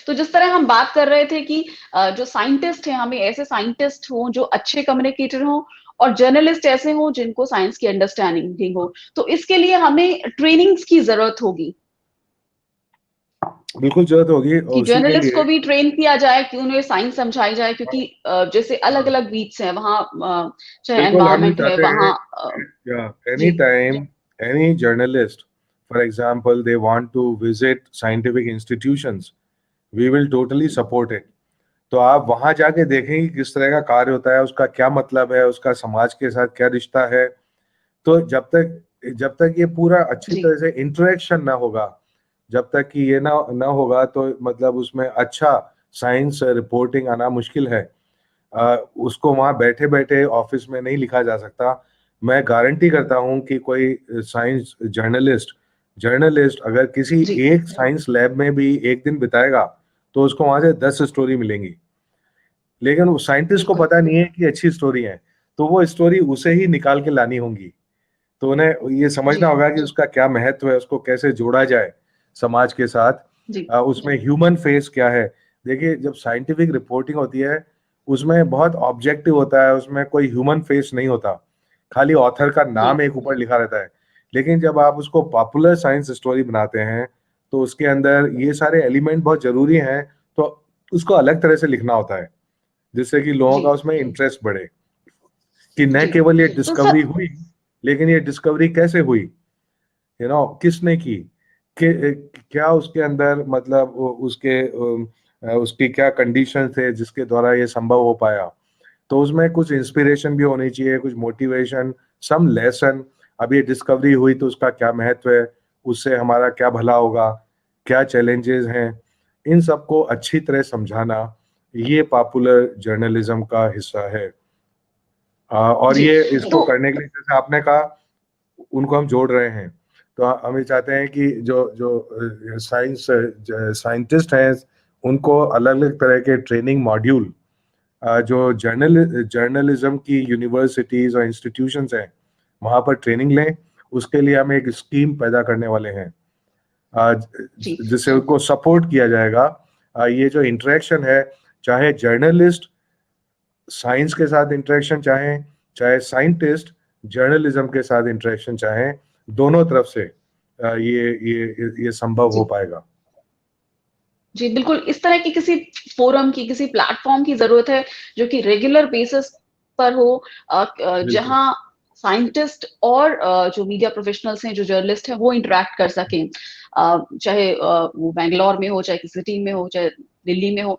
तो जिस तरह हम बात कर रहे थे कि जो साइंटिस्ट हैं, हमें ऐसे साइंटिस्ट हों जो अच्छे कम्युनिकेटर हों, और जर्नलिस्ट ऐसे हों जिनको साइंस की अंडरस्टैंडिंग हो। तो इसके लिए हमें ट्रेनिंग्स की जरूरत होगी बिल्कुल जरूरत होगी, कि और उसी के जर्नलिस्ट लिए को भी ट्रेन किया जाए, कि उन्हें साइंस समझाई जाए, क्योंकि जैसे अलग हाँ, अलग बीट्स हैं वहाँ, चाहे बिल्कुल हम एनवायरमेंट है चाहते हैं, वहाँ। एनी जी time any journalist, for example they want to visit scientific institutions, we will totally support it. तो आप वहां जाके देखेंगे किस तरह का कार्य होता है, उसका क्या मतलब है, उसका समाज के साथ क्या रिश्ता है। तो जब तक ये पूरा अच्छी जी तरह से इंटरेक्शन ना होगा, जब तक कि ये ना होगा, तो मतलब उसमें अच्छा साइंस रिपोर्टिंग आना मुश्किल है। उसको वहां बैठे बैठे ऑफिस में नहीं लिखा जा सकता। मैं गारंटी करता हूं कि कोई साइंस जर्नलिस्ट अगर किसी जी एक साइंस लैब में भी एक दिन बिताएगा, तो उसको वहां से 10 स्टोरी मिलेंगी। लेकिन वो साइंटिस्ट को बिल्कुल पता नहीं है कि अच्छी स्टोरी है, तो वो स्टोरी उसे ही निकाल के लानी होंगी। तो उन्हें ये जी समझना होगा कि उसका क्या महत्व है, उसको कैसे जोड़ा जाए समाज के साथ। जी उसमें ह्यूमन फेस क्या है। देखिए, जब साइंटिफिक रिपोर्टिंग होती है, उसमें बहुत ऑब्जेक्टिव होता है, उसमें कोई ह्यूमन फेस नहीं होता, खाली ऑथर का जी नाम एक ऊपर लिखा रहता है। लेकिन जब आप उसको पॉपुलर साइंस स्टोरी बनाते हैं, तो उसके अंदर ये सारे एलिमेंट बहुत जरूरी हैं। तो उसको अलग तरह से लिखना होता है, जिससे कि लोगों जी का उसमें इंटरेस्ट बढ़े, कि न जी केवल ये तो सर। डिस्कवरी हुई, लेकिन ये डिस्कवरी कैसे हुई, किसने की, क्या उसके अंदर मतलब उसकी क्या कंडीशन थे जिसके द्वारा ये संभव हो पाया। तो उसमें कुछ इंस्पिरेशन भी होनी चाहिए, कुछ मोटिवेशन, सम लेसन। अब ये डिस्कवरी हुई तो उसका क्या महत्व है, उससे हमारा क्या भला होगा, क्या चैलेंजेस हैं, इन सबको अच्छी तरह समझाना, ये पॉपुलर जर्नलिज्म का हिस्सा है। और जी ये इसको तो करने के लिए, जैसे आपने कहा, उनको हम जोड़ रहे हैं। तो हम ये चाहते हैं कि जो जो साइंटिस्ट हैं, उनको अलग अलग तरह के ट्रेनिंग मॉड्यूल, जो जर्नलिज्म की यूनिवर्सिटीज और इंस्टीट्यूशंस हैं, वहाँ पर ट्रेनिंग लें। उसके लिए हम एक स्कीम पैदा करने वाले हैं, जी जिससे उनको सपोर्ट किया जाएगा। ये जो इंटरेक्शन है, चाहे जर्नलिस्ट साइंस के साथ इंटरेक्शन चाहें, चाहे साइंटिस्ट जर्नलिज्म के साथ इंटरेक्शन चाहें, दोनों तरफ से ये संभव हो जी पाएगा। जी बिल्कुल, इस तरह की किसी फोरम की, किसी प्लेटफॉर्म की जरूरत है जो कि रेगुलर बेसिस पर हो, बिल्कुल। जहां साइंटिस्ट और जो मीडिया प्रोफेशनल्स हैं, जो जर्नलिस्ट हैं, वो इंटरेक्ट कर सकें। चाहे वो बैंगलोर में हो, चाहे किसी सिटी में हो, चाहे दिल्ली में हो।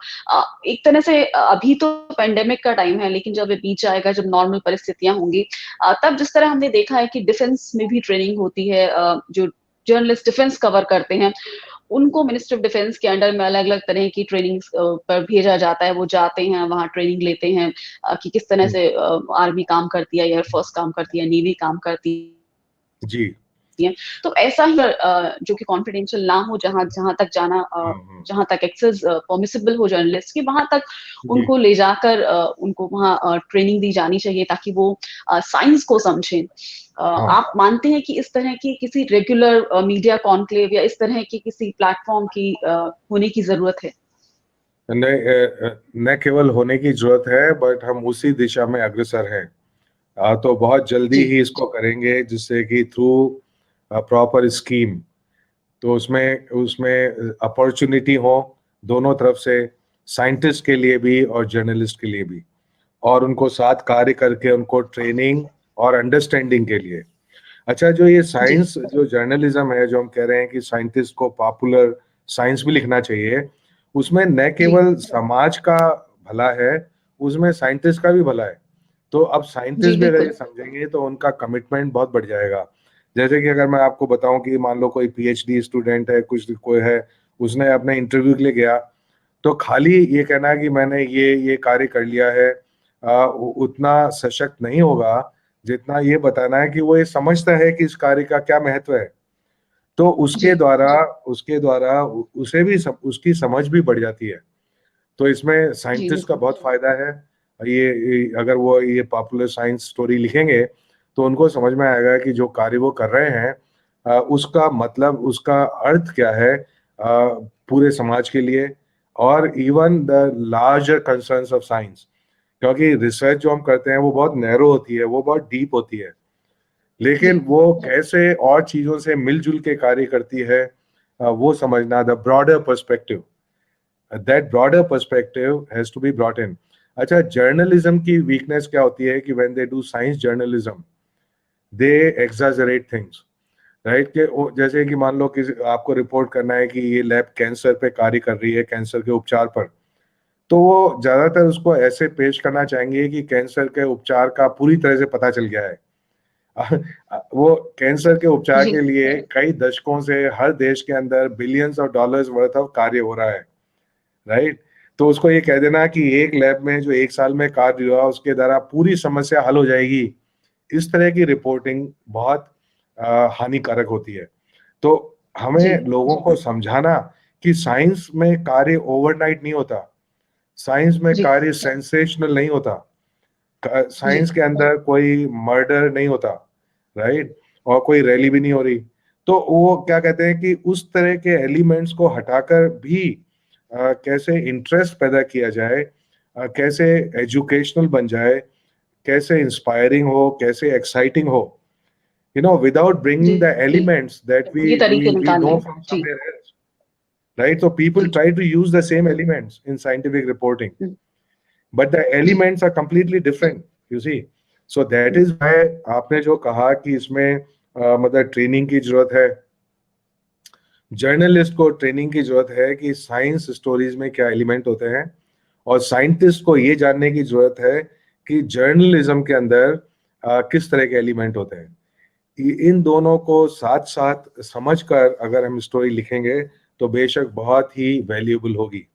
एक तरह से अभी तो पेंडेमिक का टाइम है, लेकिन जब ये बीच जाएगा, जब नॉर्मल परिस्थितियां होंगी, तब जिस तरह हमने देखा है कि डिफेंस में भी ट्रेनिंग होती है, जो जर्नलिस्ट डिफेंस कवर करते हैं, उनको मिनिस्ट्री ऑफ डिफेंस के अंडर में अलग अलग तरह की ट्रेनिंग पर भेजा जाता है। वो जाते हैं वहाँ, ट्रेनिंग लेते हैं कि किस तरह से आर्मी काम करती है, एयरफोर्स काम करती है, नेवी काम करती जी। है। तो ऐसा ही जो कि कॉन्फिडेंशियल ना हो, जहां जहां तक जाना, जहां तक एक्सेस परमिसिबल हो जर्नलिस्ट की, वहां तक जी। उनको ले जाकर उनको वहाँ ट्रेनिंग दी जानी चाहिए, ताकि वो साइंस को समझें। हाँ। आप मानते हैं कि इस तरह की किसी रेगुलर मीडिया कॉन्क्लेव या इस तरह की किसी प्लेटफॉर्म की होने की जरूरत है? न केवल होने की जरूरत है, बट हम उसी दिशा में अग्रसर हैं। तो बहुत जल्दी जी ही इसको करेंगे, जिससे कि थ्रू प्रॉपर स्कीम, तो उसमें उसमें अपॉर्चुनिटी हो दोनों तरफ से, साइंटिस्ट के लिए भी और जर्नलिस्ट के लिए भी, और उनको साथ कार्य करके उनको ट्रेनिंग और अंडरस्टैंडिंग के लिए। अच्छा, जो ये जी साइंस जो जर्नलिज्म है, जो हम कह रहे हैं कि साइंटिस्ट को पॉपुलर साइंस भी लिखना चाहिए, उसमें न जी केवल समाज का भला है, उसमें साइंटिस्ट का भी भला है। तो अब जी साइंटिस्ट भी अगर ये बिल्कुल। समझेंगे, तो उनका कमिटमेंट बहुत बढ़ जाएगा। जैसे कि अगर मैं आपको बताऊं कि मान लो कोई पीएचडी स्टूडेंट है, कुछ कोई है, उसने अपने इंटरव्यू के लिए गया, तो खाली ये कहना कि मैंने ये कार्य कर लिया है, उतना सशक्त नहीं होगा, जितना ये बताना है कि वो ये समझता है कि इस कार्य का क्या महत्व है। तो जी उसके द्वारा उसे भी उसकी समझ भी बढ़ जाती है। तो इसमें जी साइंटिस्ट का बिल्कुल। बहुत फायदा है। अगर वो ये पॉपुलर साइंस स्टोरी लिखेंगे, तो उनको समझ में आएगा कि जो कार्य वो कर रहे हैं, उसका मतलब, उसका अर्थ क्या है पूरे समाज के लिए, और even the larger concerns of science, क्योंकि रिसर्च जो हम करते हैं वो बहुत नैरो होती है, वो बहुत डीप होती है, लेकिन वो कैसे और चीजों से मिलजुल के कार्य करती है, वो समझना, the broader perspective, that broader perspective has to be brought in. अच्छा, जर्नलिज्म की वीकनेस क्या होती है कि when they do science journalism they exaggerate things, right? के जैसे कि मान लो कि आपको रिपोर्ट करना है कि ये लैब कैंसर पे कार्य कर रही है, कैंसर के उपचार पर, तो वो ज्यादातर उसको ऐसे पेश करना चाहेंगे कि कैंसर के उपचार का पूरी तरह से पता चल गया है। वो कैंसर के उपचार जी के लिए कई दशकों से हर देश के अंदर billions of dollars worth of कार्य हो रहा है, राइट? तो उसको ये कह देना कि एक लैब में जो एक साल में कार्य हुआ उसके द्वारा पूरी समस्या हल हो जाएगी, इस तरह की रिपोर्टिंग बहुत हानिकारक होती है। तो जी हमें लोगों को समझाना कि साइंस में कार्य ओवरनाइट नहीं होता, साइंस में जी कार्य सेंसेशनल नहीं होता, जी साइंस के अंदर कोई मर्डर नहीं होता, राइट? और कोई रैली भी नहीं हो रही। तो वो क्या कहते हैं कि उस तरह के एलिमेंट्स को हटाकर भी कैसे इंटरेस्ट पैदा किया जाए, कैसे एजुकेशनल बन जाए, कैसे इंस्पायरिंग हो, कैसे एक्साइटिंग हो, without ji bringing the elements that we ये we तरीके we निकालने know हैं। from ji somewhere else, right? So people ji try to use the same elements in scientific reporting, hmm, but the elements are completely different, you see. So that hmm, is why आपने जो कहा कि इसमें मतलब training की जरूरत है, journalist को ट्रेनिंग की जरूरत है कि साइंस स्टोरीज में क्या एलिमेंट होते हैं, और साइंटिस्ट को ये जानने की जरूरत है कि जर्नलिज्म के अंदर किस तरह के एलिमेंट होते हैं। इन दोनों को साथ साथ समझकर अगर हम स्टोरी लिखेंगे तो बेशक बहुत ही वैल्यूएबल होगी।